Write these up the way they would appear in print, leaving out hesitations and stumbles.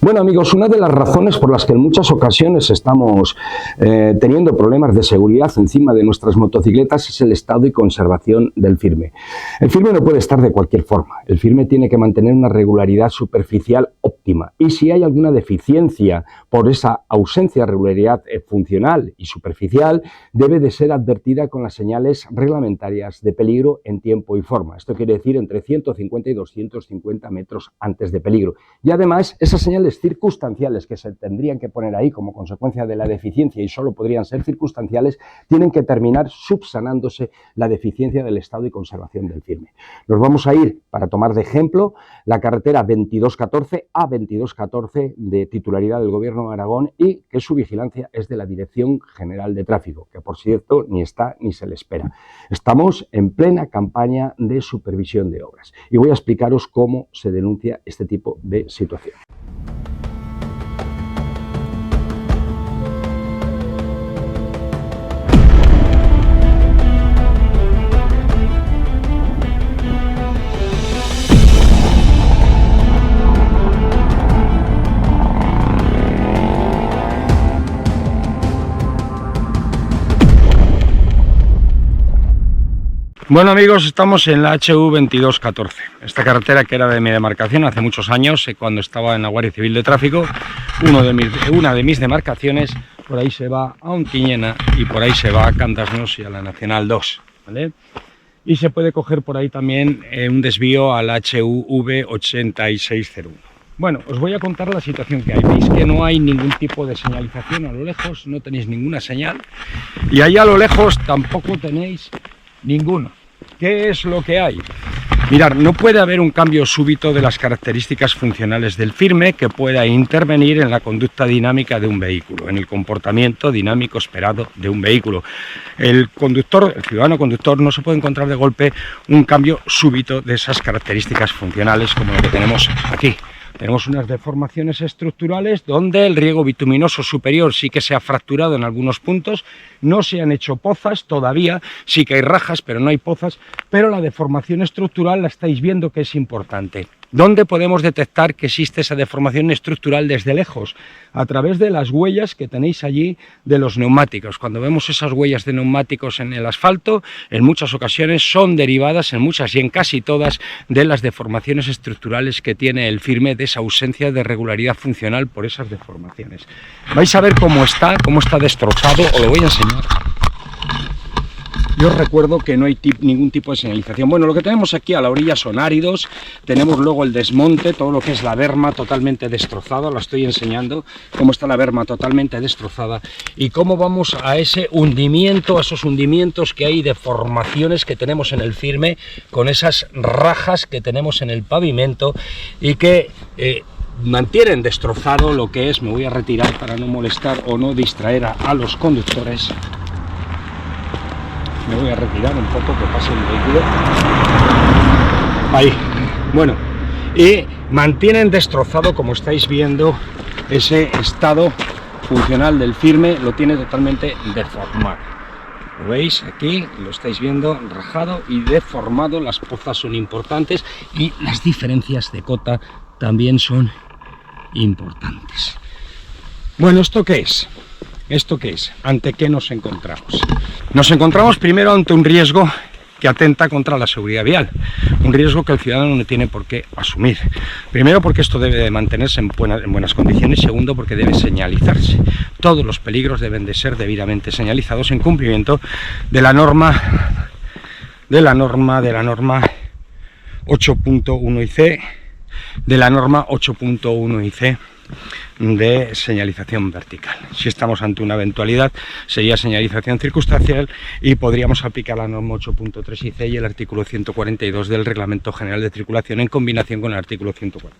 Bueno amigos, una de las razones por las que en muchas ocasiones estamos teniendo problemas de seguridad encima de nuestras motocicletas es el estado y conservación del firme. El firme no puede estar de cualquier forma, el firme tiene que mantener una regularidad superficial óptima y si hay alguna deficiencia por esa ausencia de regularidad funcional y superficial debe de ser advertida con las señales reglamentarias de peligro en tiempo y forma. Esto quiere decir entre 150 y 250 metros antes de peligro. Y además esas señales circunstanciales que se tendrían que poner ahí como consecuencia de la deficiencia y solo podrían ser circunstanciales, tienen que terminar subsanándose la deficiencia del estado y conservación del firme. Nos vamos a ir, para tomar de ejemplo, la carretera 2214 A2214 de titularidad del Gobierno de Aragón y que su vigilancia es de la Dirección General de Tráfico, que por cierto ni está ni se le espera. Estamos en plena campaña de supervisión de obras y voy a explicaros cómo se denuncia este tipo de situación. Bueno amigos, estamos en la HU2214, esta carretera que era de mi demarcación hace muchos años, cuando estaba en la Guardia Civil de Tráfico. Una de mis demarcaciones, por ahí se va a Ontinyena y por ahí se va a Cantasnos y a la Nacional 2, ¿vale? Y se puede coger por ahí también un desvío al HUV8601. Bueno, os voy a contar la situación que hay. Veis que no hay ningún tipo de señalización a lo lejos, no tenéis ninguna señal y ahí a lo lejos tampoco tenéis ninguno. ¿Qué es lo que hay? Mirad, no puede haber un cambio súbito de las características funcionales del firme que pueda intervenir en la conducta dinámica de un vehículo, en el comportamiento dinámico esperado de un vehículo. El ciudadano conductor, no se puede encontrar de golpe un cambio súbito de esas características funcionales como lo que tenemos aquí. Tenemos unas deformaciones estructurales donde el riego bituminoso superior sí que se ha fracturado en algunos puntos, no se han hecho pozas todavía, sí que hay rajas pero no hay pozas, pero la deformación estructural la estáis viendo que es importante. ¿Dónde podemos detectar que existe esa deformación estructural desde lejos? A través de las huellas que tenéis allí de los neumáticos. Cuando vemos esas huellas de neumáticos en el asfalto, en muchas ocasiones son derivadas, en muchas y en casi todas, de las deformaciones estructurales que tiene el firme, de esa ausencia de regularidad funcional por esas deformaciones. Vais a ver cómo está destrozado, os lo voy a enseñar. Yo os recuerdo que no hay ningún tipo de señalización. Bueno, lo que tenemos aquí a la orilla son áridos, tenemos luego el desmonte, todo lo que es la berma totalmente destrozada, la estoy enseñando, cómo está la berma totalmente destrozada y cómo vamos a ese hundimiento, a esos hundimientos que hay, deformaciones que tenemos en el firme, con esas rajas que tenemos en el pavimento y que mantienen destrozado lo que es. Me voy a retirar para no molestar o no distraer a los conductores. Me voy a retirar un poco que pase el vehículo. Ahí. Bueno, y mantienen destrozado, como estáis viendo, ese estado funcional del firme, lo tiene totalmente deformado. ¿Lo veis? Aquí lo estáis viendo rajado y deformado, las pozas son importantes y las diferencias de cota también son importantes. Bueno, ¿esto qué es? ¿Esto qué es? ¿Ante qué nos encontramos? Nos encontramos primero ante un riesgo que atenta contra la seguridad vial, un riesgo que el ciudadano no tiene por qué asumir. Primero porque esto debe de mantenerse en buenas condiciones, segundo porque debe señalizarse. Todos los peligros deben de ser debidamente señalizados en cumplimiento de la norma 8.1 IC, de señalización vertical. Si estamos ante una eventualidad, sería señalización circunstancial y podríamos aplicar la norma 8.3 IC y el artículo 142 del Reglamento General de Circulación en combinación con el artículo 140.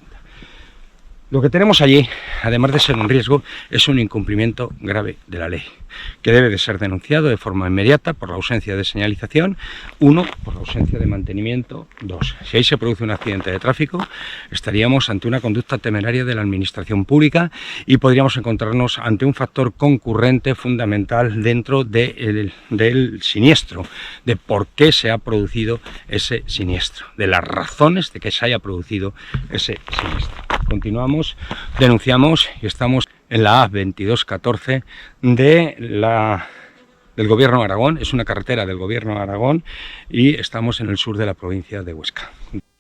Lo que tenemos allí, además de ser un riesgo, es un incumplimiento grave de la ley, que debe de ser denunciado de forma inmediata por la ausencia de señalización, 1, por la ausencia de mantenimiento, 2. Si ahí se produce un accidente de tráfico, estaríamos ante una conducta temeraria de la administración pública y podríamos encontrarnos ante un factor concurrente fundamental dentro del siniestro, de por qué se ha producido ese siniestro, de las razones de que se haya producido ese siniestro. continuamos, denunciamos y estamos en la A2214 del Gobierno de Aragón. Es una carretera del Gobierno de Aragón y estamos en el sur de la provincia de Huesca.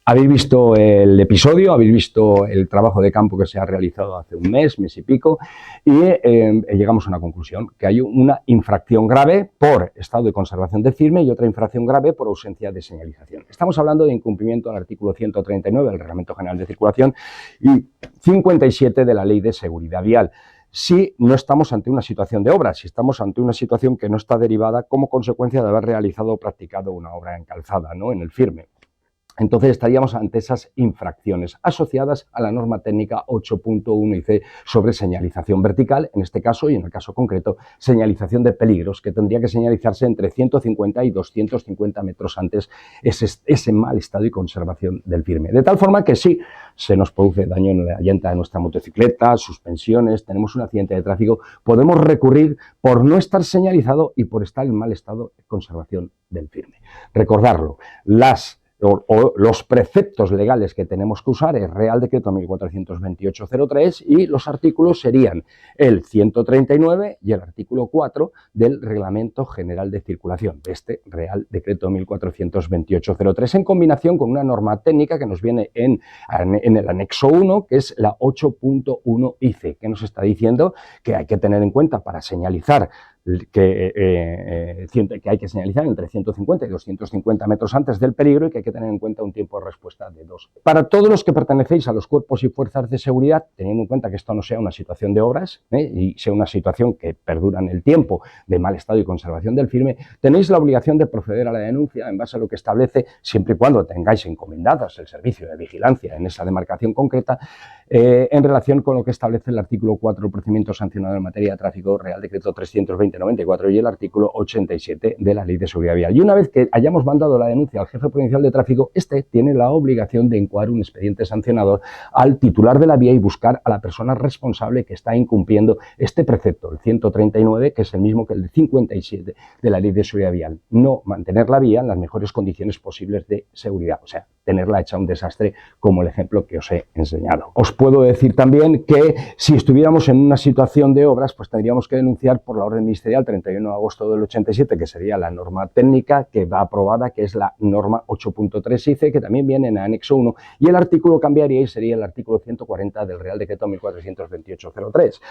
Habéis visto el episodio, habéis visto el trabajo de campo que se ha realizado hace un mes y pico, y llegamos a una conclusión, que hay una infracción grave por estado de conservación del firme y otra infracción grave por ausencia de señalización. Estamos hablando de incumplimiento al artículo 139 del Reglamento General de Circulación y 57 de la Ley de Seguridad Vial. Si no estamos ante una situación de obra, si estamos ante una situación que no está derivada como consecuencia de haber realizado o practicado una obra en calzada, ¿no?, en el firme. Entonces estaríamos ante esas infracciones asociadas a la norma técnica 8.1 IC sobre señalización vertical, en este caso y en el caso concreto, señalización de peligros, que tendría que señalizarse entre 150 y 250 metros antes ese mal estado y conservación del firme. De tal forma que si se nos produce daño en la llanta de nuestra motocicleta, suspensiones, tenemos un accidente de tráfico, podemos recurrir por no estar señalizado y por estar en mal estado de conservación del firme. Recordarlo, los preceptos legales que tenemos que usar es Real Decreto 1428-03 y los artículos serían el 139 y el artículo 4 del Reglamento General de Circulación, de este Real Decreto 1428-03, en combinación con una norma técnica que nos viene en el anexo 1, que es la 8.1 IC, que nos está diciendo que hay que tener en cuenta para señalizar que hay que señalizar entre 150 y 250 metros antes del peligro y que hay que tener en cuenta un tiempo de respuesta de 2. Para todos los que pertenecéis a los cuerpos y fuerzas de seguridad, teniendo en cuenta que esto no sea una situación de obras y sea una situación que perdura en el tiempo de mal estado y conservación del firme, tenéis la obligación de proceder a la denuncia en base a lo que establece, siempre y cuando tengáis encomendadas el servicio de vigilancia en esa demarcación concreta, en relación con lo que establece el artículo 4 del procedimiento sancionador en materia de tráfico, Real Decreto 320-94 y el artículo 87 de la Ley de Seguridad Vial. Y una vez que hayamos mandado la denuncia al jefe provincial de tráfico, este tiene la obligación de incoar un expediente sancionador al titular de la vía y buscar a la persona responsable que está incumpliendo este precepto, el 139, que es el mismo que el 57 de la Ley de Seguridad Vial. No mantener la vía en las mejores condiciones posibles de seguridad, o sea, tenerla hecha un desastre como el ejemplo que os he enseñado. Os puedo decir también que si estuviéramos en una situación de obras, pues tendríamos que denunciar por la orden ministerial 31 de agosto del 87, que sería la norma técnica que va aprobada, que es la norma 8.3 IC, que también viene en el anexo 1, y el artículo cambiaría y sería el artículo 140 del Real Decreto 1428-03.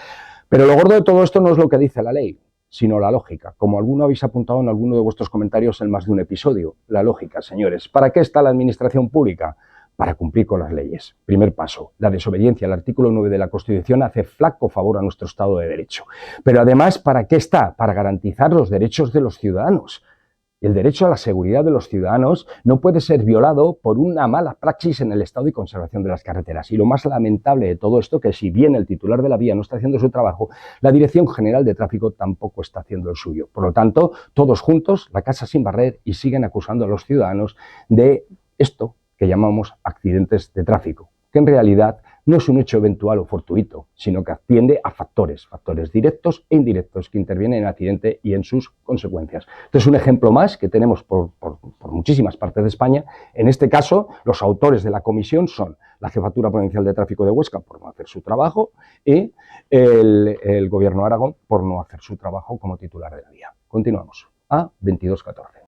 Pero lo gordo de todo esto no es lo que dice la ley, sino la lógica, como alguno habéis apuntado en alguno de vuestros comentarios en más de un episodio. La lógica, señores. ¿Para qué está la administración pública? Para cumplir con las leyes. Primer paso, la desobediencia al artículo 9 de la Constitución hace flaco favor a nuestro Estado de Derecho. Pero además, ¿para qué está? Para garantizar los derechos de los ciudadanos. El derecho a la seguridad de los ciudadanos no puede ser violado por una mala praxis en el estado y conservación de las carreteras. Y lo más lamentable de todo esto, que si bien el titular de la vía no está haciendo su trabajo, la Dirección General de Tráfico tampoco está haciendo el suyo. Por lo tanto, todos juntos, la casa sin barrer, y siguen acusando a los ciudadanos de esto que llamamos accidentes de tráfico, que en realidad no es un hecho eventual o fortuito, sino que atiende a factores directos e indirectos que intervienen en el accidente y en sus consecuencias. Este es un ejemplo más que tenemos por muchísimas partes de España. En este caso, los autores de la comisión son la Jefatura Provincial de Tráfico de Huesca por no hacer su trabajo y el Gobierno de Aragón por no hacer su trabajo como titular de la vía. Continuamos. A2214.